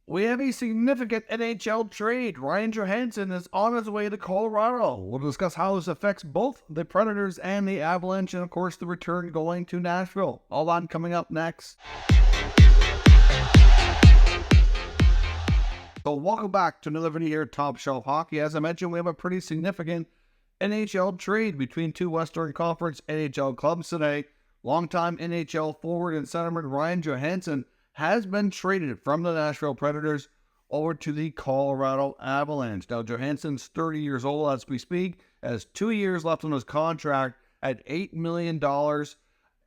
We have a significant NHL trade. Ryan Johansen is on his way to Colorado. We'll discuss how this affects both the Predators and the Avalanche, and of course the return going to Nashville. All that coming up next. So welcome back to another video here at Top Shelf Hockey. As I mentioned, we have a pretty significant NHL trade between two Western Conference NHL clubs today. Longtime NHL forward and centerman Ryan Johansen has been traded from the Nashville Predators over to the Colorado Avalanche. Now, Johansen's 30 years old as we speak, has 2 years left on his contract at $8 million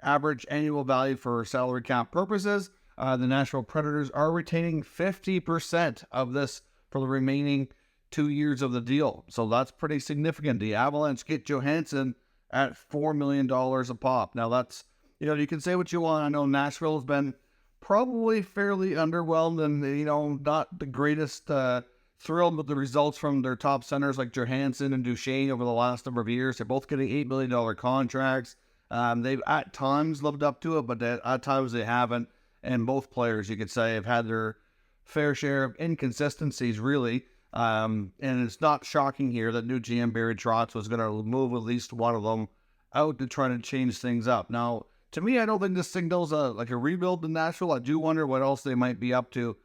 average annual value for salary cap purposes. The Nashville Predators are retaining 50% of this for the remaining 2 years of the deal. So that's pretty significant. The Avalanche get Johansen at $4 million a pop. Now that's, you can say what you want. I know Nashville has been probably fairly underwhelmed and, not the greatest thrilled with the results from their top centers like Johansen and Dufour over the last number of years. They're both getting $8 million contracts. They've at times lived up to it, but at times they haven't. And both players, you could say, have had their fair share of inconsistencies, really. And it's not shocking here that new GM Barry Trotz was going to move at least one of them out to try to change things up. Now, to me, I don't think this signals a rebuild in Nashville. I do wonder what else they might be up to.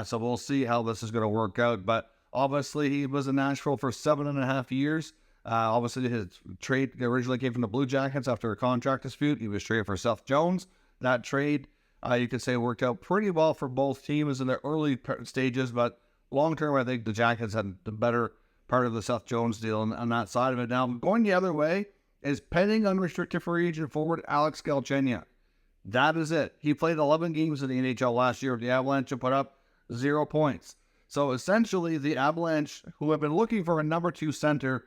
So we'll see how this is going to work out. But obviously, he was in Nashville for 7.5 years. Obviously, his trade originally came from the Blue Jackets after a contract dispute. He was traded for Seth Jones. That trade, you could say, worked out pretty well for both teams in their early stages. But long term, I think the Jackets had the better part of the Seth Jones deal on that side of it. Now, going the other way is pending unrestricted free agent forward Alex Galchenyuk. That is it. He played 11 games in the NHL last year with the Avalanche and put up 0 points. So essentially, the Avalanche, who have been looking for a number 2 center,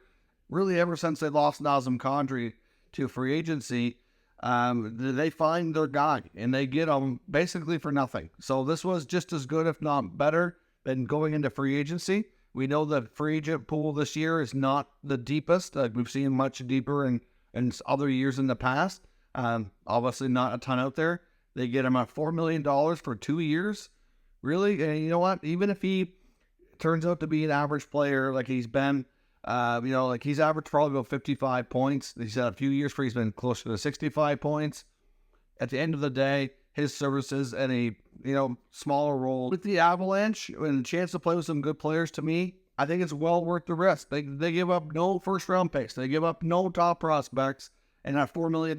really ever since they lost Nazem Kadri to free agency, they find their guy, and they get him basically for nothing. So this was just as good, if not better, than going into free agency. We know the free agent pool this year is not the deepest. We've seen much deeper in other years in the past. Obviously not a ton out there. They get him at $4 million for 2 years. Really? And you know what? Even if he turns out to be an average player like he's been, he's averaged probably about 55 points. He's had a few years where he's been closer to 65 points. At the end of the day, his services in a, smaller role with the Avalanche and a chance to play with some good players, to me, I think it's well worth the risk. They give up no first-round picks. They give up no top prospects. And at $4 million,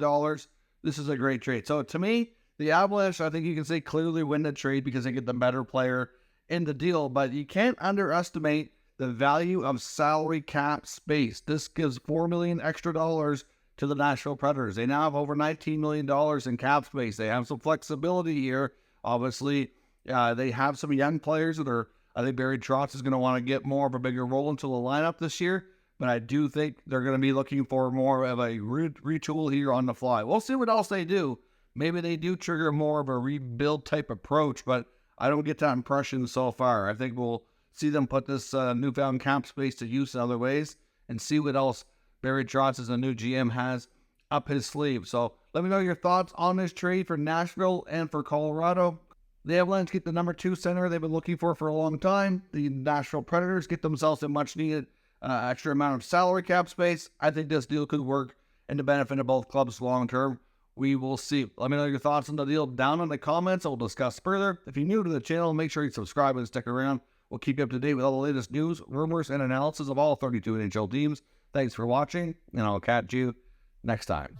this is a great trade. So to me, the Avalanche, I think you can say clearly win the trade because they get the better player in the deal. But you can't underestimate the value of salary cap space. This gives $4 million extra dollars to the Nashville Predators. They now have over $19 million in cap space. They have some flexibility here. Obviously, they have some young players that are, I think Barry Trotz is going to want to get more of a bigger role into the lineup this year. But I do think they're going to be looking for more of a retool here on the fly. We'll see what else they do. Maybe they do trigger more of a rebuild type approach, but I don't get that impression so far. I think we'll see them put this newfound cap space to use in other ways and see what else Barry Trotz as a new GM has up his sleeve. So let me know your thoughts on this trade for Nashville and for Colorado. The Avalanche get the number 2 center they've been looking for a long time. The Nashville Predators get themselves a much needed extra amount of salary cap space. I think this deal could work in the benefit of both clubs long term. We will see. Let me know your thoughts on the deal down in the comments. We'll discuss further. If you're new to the channel, make sure you subscribe and stick around. We'll keep you up to date with all the latest news, rumors, and analysis of all 32 NHL teams. Thanks for watching, and I'll catch you next time.